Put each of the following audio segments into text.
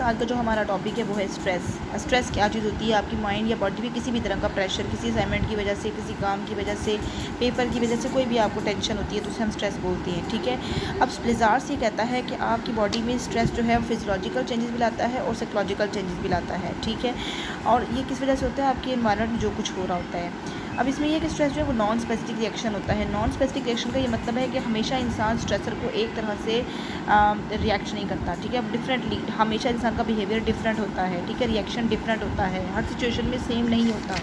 आज का जो हमारा टॉपिक है वो है स्ट्रेस। स्ट्रेस क्या चीज़ होती है? आपकी माइंड या बॉडी में किसी भी तरह का प्रेशर, किसी असाइनमेंट की वजह से, किसी काम की वजह से, पेपर की वजह से, कोई भी आपको टेंशन होती है तो उसे हम स्ट्रेस बोलते हैं। ठीक है। अब लिजार्ड्स ये कहता है कि आपकी बॉडी में स्ट्रेस जो है वो फिजियोलॉजिकल चेंजेस भी लाता है और साइकोलॉजिकल चेंजेस भी लाता है। ठीक है। और ये किस वजह से होता है? आपके एनवायरनमेंट में जो कुछ हो रहा होता है। अब इसमें यह कि स्ट्रेस जो है वो नॉन स्पेसिफिक रिएक्शन होता है। नॉन स्पेसिफिक रिएक्शन का ये मतलब है कि हमेशा इंसान स्ट्रेसर को एक तरह से रिएक्ट नहीं करता। ठीक है। अब डिफरेंटली हमेशा इंसान का बिहेवियर डिफरेंट होता है। ठीक है। रिएक्शन डिफरेंट होता है, हर सिचुएशन में सेम नहीं होता।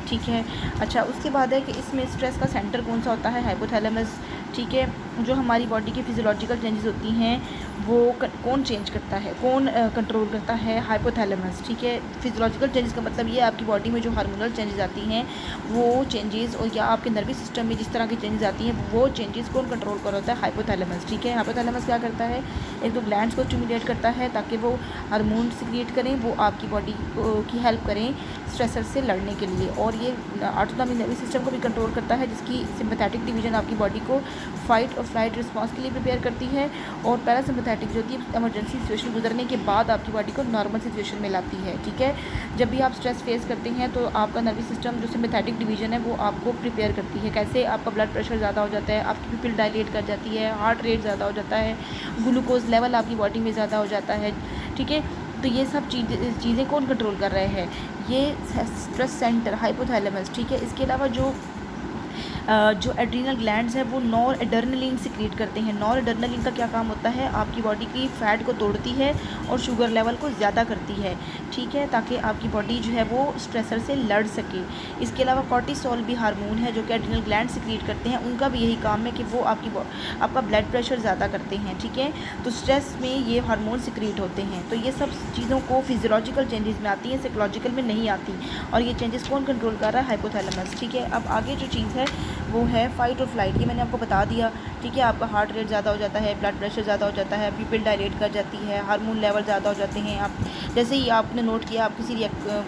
ठीक है। अच्छा, उसके बाद है कि इसमें स्ट्रेस का सेंटर कौन सा होता है? हाइपोथैलेमस। ठीक है। जो हमारी बॉडी की फिजियोलॉजिकल चेंजेस होती हैं वो कौन चेंज करता है, कौन कंट्रोल करता है? हाइपोथैलेमस। ठीक है। फिजियोलॉजिकल चेंजेस का मतलब ये आपकी बॉडी में जो हार्मोनल चेंजेस आती हैं वो चेंजेस, और या आपके नर्वस सिस्टम में जिस तरह की चेंजेस आती हैं वो चेंजेस कौन कंट्रोल कर होता है? हाइपोथैलेमस। ठीक है। हाइपोथैलेमस क्या करता है? एक तो ग्लैंड्स को स्टिमुलेट करता है ताकि वो हार्मोन सिक्रिएट करें, वो आपकी बॉडी की हेल्प करें स्ट्रेसर से लड़ने के लिए। और ये ऑटोनॉमिक नर्वस सिस्टम को भी कंट्रोल करता है, जिसकी सिंपैथेटिक डिवीजन आपकी बॉडी को फाइट और फ्लाइट रिस्पॉन्स के लिए प्रिपेयर करती है, और पैरासिम्पैथेटिक जो होती है इमरजेंसी सिचुएशन गुजरने के बाद आपकी बॉडी को नॉर्मल सिचुएशन में लाती है। ठीक है। जब भी आप स्ट्रेस फेस करते हैं तो आपका नर्वस सिस्टम जो सिंपैथेटिक डिवीजन है वो आपको प्रिपेयर करती है। कैसे? आपका ब्लड प्रेशर ज़्यादा हो जाता है, आपकी पिपिल डायलेट कर जाती है, हार्ट रेट ज़्यादा हो जाता है, ग्लूकोज लेवल आपकी बॉडी में ज़्यादा हो जाता है। ठीक है। तो ये सब चीज़ें कौन कंट्रोल कर रहे हैं? ये स्ट्रेस सेंटर, हाइपोथैलेमस। ठीक है। इसके अलावा जो एड्रीनल ग्लैंड्स हैं वो नॉर एड्रेनलिन सिक्रीट करते हैं। नॉर एड्रेनलिन का क्या काम होता है? आपकी बॉडी की फ़ैट को तोड़ती है और शुगर लेवल को ज़्यादा करती है। ठीक है। ताकि आपकी बॉडी जो है वो स्ट्रेसर से लड़ सके। इसके अलावा कॉर्टिसोल भी हार्मोन है जो कि एड्रीनल ग्लैंड सिक्रीट करते हैं, उनका भी यही काम है कि वो आपका ब्लड प्रेशर ज़्यादा करते हैं। ठीक है। तो स्ट्रेस में ये हार्मोन सिक्रीट होते हैं। तो ये सब चीज़ों को फिजियोलॉजिकल चेंजेस में आती हैं, साइकोलॉजिकल में नहीं आती। और ये चेंजेस कौन कंट्रोल कर रहा है? हाइपोथैलेमस। ठीक है। अब आगे जो चीज़ है वो है फ़ाइट और फ्लाइट। ये मैंने आपको बता दिया। ठीक है। आपका हार्ट रेट ज़्यादा हो जाता है, ब्लड प्रेशर ज़्यादा हो जाता है, पिपिल डायलेट कर जाती है, हार्मोन लेवल ज़्यादा हो जाते हैं। आप जैसे ही आपने नोट किया, आप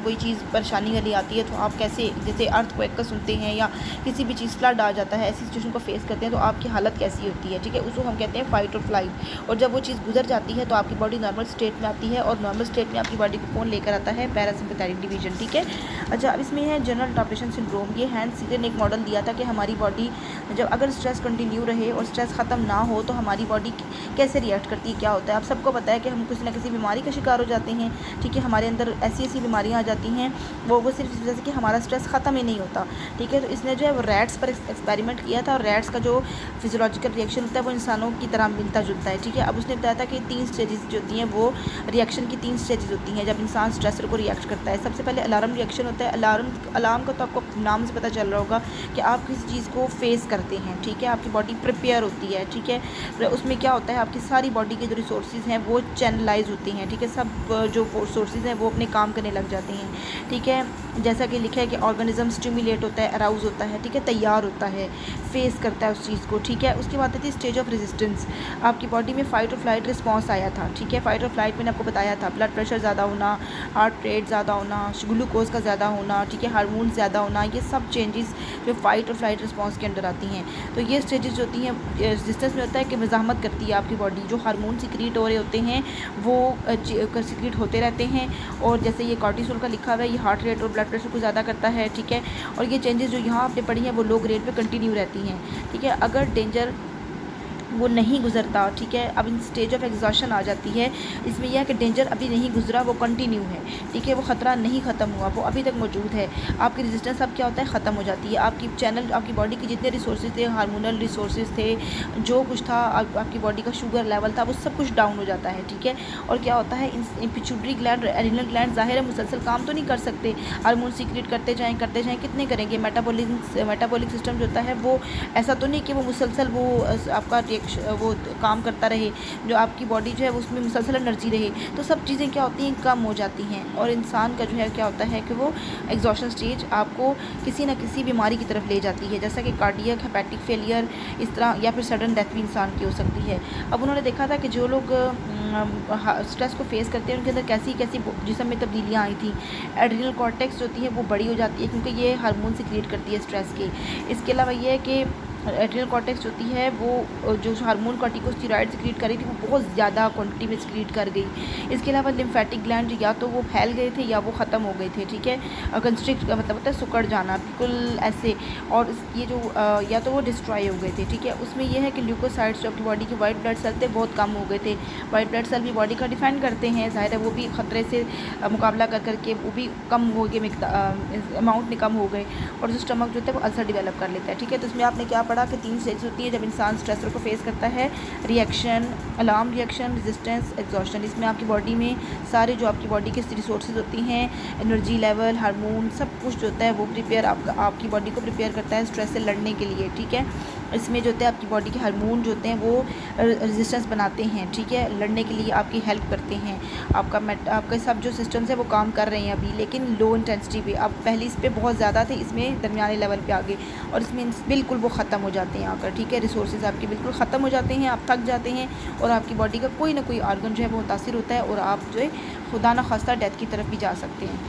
कोई चीज़ परेशानी वाली आती है तो आप कैसे, जैसे अर्थक्वेक का सुनते हैं या किसी भी चीज़ फ्लड आ जाता है, ऐसी सिचुएशन को फेस करते हैं तो आपकी हालत कैसी होती है? ठीक है। उसको हम कहते हैं फ़ाइट और फ्लाइट। और जब वो चीज़ गुजर जाती है तो आपकी बॉडी नॉर्मल स्टेट में आती है, और नॉर्मल स्टेट में आपकी बॉडी को कौन लेकर आता है? Parasympathetic division. ठीक है। अच्छा, अब इसमें है जनरल अडॉप्टेशन सिंड्रोम। ये हैंस सीजर ने एक मॉडल दिया था कि हमारी बॉडी जब अगर स्ट्रेस कंटिन्यू रहे और स्ट्रेस ख़त्म ना हो तो हमारी बॉडी कैसे रिएक्ट करती है, क्या होता है? आप सबको पता है कि हम किसी ना किसी बीमारी का शिकार हो जाते हैं। ठीक है। हमारे अंदर ऐसी ऐसी बीमारियां आ जाती हैं वो सिर्फ इस वजह से कि हमारा स्ट्रेस ख़त्म ही नहीं होता। ठीक है। तो इसने जो है वो रैट्स पर एक्सपेरिमेंट किया था, और रैट्स का जो फिजियोलॉजिकल रिएक्शन होता है वो इंसानों की तरह मिलता जुलता है। ठीक है। अब उसने बताया था कि 3 स्टेजेस जो होती हैं वो रिएक्शन की 3 स्टेजेस होती हैं जब इंसान स्ट्रेसर को रिएक्ट करता है। सबसे पहले अलार्म रिएक्शन होता है। अलार्म का तो आपको नाम से पता चल रहा होगा कि आप किसी चीज़ को फेस करते हैं। ठीक है। आपकी बॉडी प्रिपेयर होती है। ठीक है। उसमें क्या होता है? आपकी सारी बॉडी के जो रिसोर्सेज हैं वो चैनलाइज होती हैं। ठीक है। सब जो सोर्सेज हैं वो अपने काम करने लग जाते हैं। ठीक है। जैसा कि लिखा है कि ऑर्गेनिज्म स्टिमुलेट होता है, अराउज होता है। ठीक है। तैयार होता है, फेस करता है उस चीज़ को। ठीक है। उसके बाद आती है स्टेज ऑफ रेजिस्टेंस। आपकी बॉडी में फ़ाइट और फ्लाइट रिस्पॉन्स आया था। ठीक है। फ़ाइट और फ्लाइट मैंने आपको बताया था, ब्लड प्रेशर ज़्यादा होना, हार्ट रेट ज़्यादा होना, ग्लूकोज का ज़्यादा होना। ठीक है। हार्मोन ज़्यादा होना, ये सब चेंजेस जो फ़ाइट और फ्लाइट रिस्पॉन्स के अंदर आती हैं। तो ये स्टेजेस जो होती हैं रेजिस्टेंस में होता है कि मज़ाहमत करती है आपकी बॉडी। जो हार्मोन सिक्रीट हो रहे होते हैं वो सिक्रीट होते रहते हैं, और जैसे ये कॉर्टिसोल का लिखा हुआ है ये हार्ट रेट और ब्लड प्रेशर को ज़्यादा करता है। ठीक है। और ये चेंजेस जो यहाँ आपने पढ़ी हैं वो लो ग्रेड पे कंटिन्यू रहती हैं। ठीक है। अगर डेंजर वो नहीं गुजरता। ठीक है। अब इन स्टेज ऑफ एग्जॉशन आ जाती है। इसमें यह है कि डेंजर अभी नहीं गुजरा, वो कंटिन्यू है। ठीक है। वो ख़तरा नहीं ख़त्म हुआ, वो अभी तक मौजूद है। आपकी रेजिस्टेंस अब क्या होता है? ख़त्म हो जाती है। आपकी चैनल, आपकी बॉडी के जितने रिसोर्सेज थे, हार्मोनल रिसोर्सेज थे, जो कुछ था, आपकी बॉडी का शुगर लेवल था, वो सब कुछ डाउन हो जाता है। ठीक है। और क्या होता है? इन पिट्यूटरी ग्लैंड, एड्रिनल ग्लैंड ज़ाहिर है मुसलसल काम तो नहीं कर सकते, हार्मोन सीक्रेट करते जाएँ कितने करेंगे? मेटाबॉलिक सिस्टम जो होता है वो ऐसा तो नहीं कि वो मुसलसल वो आपका वो काम करता रहे, जो आपकी बॉडी जो है उसमें मुसलसल एनर्जी रहे। तो सब चीज़ें क्या होती हैं? कम हो जाती हैं, और इंसान का जो है क्या होता है कि वो एग्जॉशन स्टेज आपको किसी न किसी बीमारी की तरफ ले जाती है, जैसा कि कार्डियक, हेपेटिक फेलियर, इस तरह, या फिर सडन डेथ भी इंसान की हो सकती है। अब उन्होंने देखा था कि जो लोग स्ट्रेस को फेस करते हैं उनके अंदर कैसी कैसी जिस्म में तब्दीलियाँ आई थी। एड्रिनल कॉर्टेक्स जो होती है वो बड़ी हो जाती है क्योंकि ये हार्मोन सिक्रिएट करती है स्ट्रेस के। इसके अलावा ये है कि एड्रिनल कॉर्टेक्स होती है वो जो हार्मोन कॉर्टिकोस्टेरॉइड सिक्रीट कर रही थी वो बहुत ज़्यादा क्वांटिटी में सिक्रीट कर गई। इसके अलावा लिम्फेटिक ग्लैंड या तो वो फैल गए थे या वो ख़त्म हो गए थे, ठीक है। और कंस्ट्रिक्ट का मतलब होता है सिकुड़ जाना बिल्कुल ऐसे। और ये जो या तो वो डिस्ट्रॉय हो गए थे, ठीक है। उसमें यह है कि ल्यूकोसाइड्स जो आपकी बॉडी के वाइट ब्लड सेल थे बहुत कम हो गए थे। वाइट ब्लड सेल भी बॉडी का डिफेंड करते हैं, ज़ाहिर है वो भी ख़तरे से मुकाबला कर करके वो भी कम हो गए, अमाउंट में कम हो गए। और जो स्टमक जो है वो अल्सर डेवलप कर लेता है, ठीक है। तो इसमें आपने क्या पढ़ा कि 3 स्टेज होती है जब इंसान स्ट्रेसर को फेस करता है। Reaction, alarm reaction, resistance, exhaustion. इसमें आपकी बॉडी में सारे जो आपकी बॉडी के रिसोर्सेज होती हैं, एनर्जी लेवल, हार्मोन, सब कुछ जो होता है वो प्रिपेयर आपकी बॉडी को प्रिपेयर करता है स्ट्रेस से लड़ने के लिए, ठीक है। इसमें जो होता है आपकी बॉडी के हार्मोन जो होते हैं वो रेजिस्टेंस बनाते हैं, ठीक है, लड़ने के लिए आपकी हेल्प करते हैं। आपके सब जो सिस्टम्स है वो काम कर रहे हैं अभी, लेकिन लो इंटेंसिटी पे। अब पहले इस पे बहुत ज़्यादा थे, इसमें दरमियाने लेवल पे आ गए और इसमें बिल्कुल वो ख़त्म हो जाते हैं आकर, ठीक है। रिसोर्सेज आपके बिल्कुल ख़त्म हो जाते हैं, आप थक जाते हैं और आपकी बॉडी का कोई ना कोई ऑर्गन जो है वो मुतासिर होता है और आप जो है खुदा न खास्ता डेथ की तरफ भी जा सकते हैं।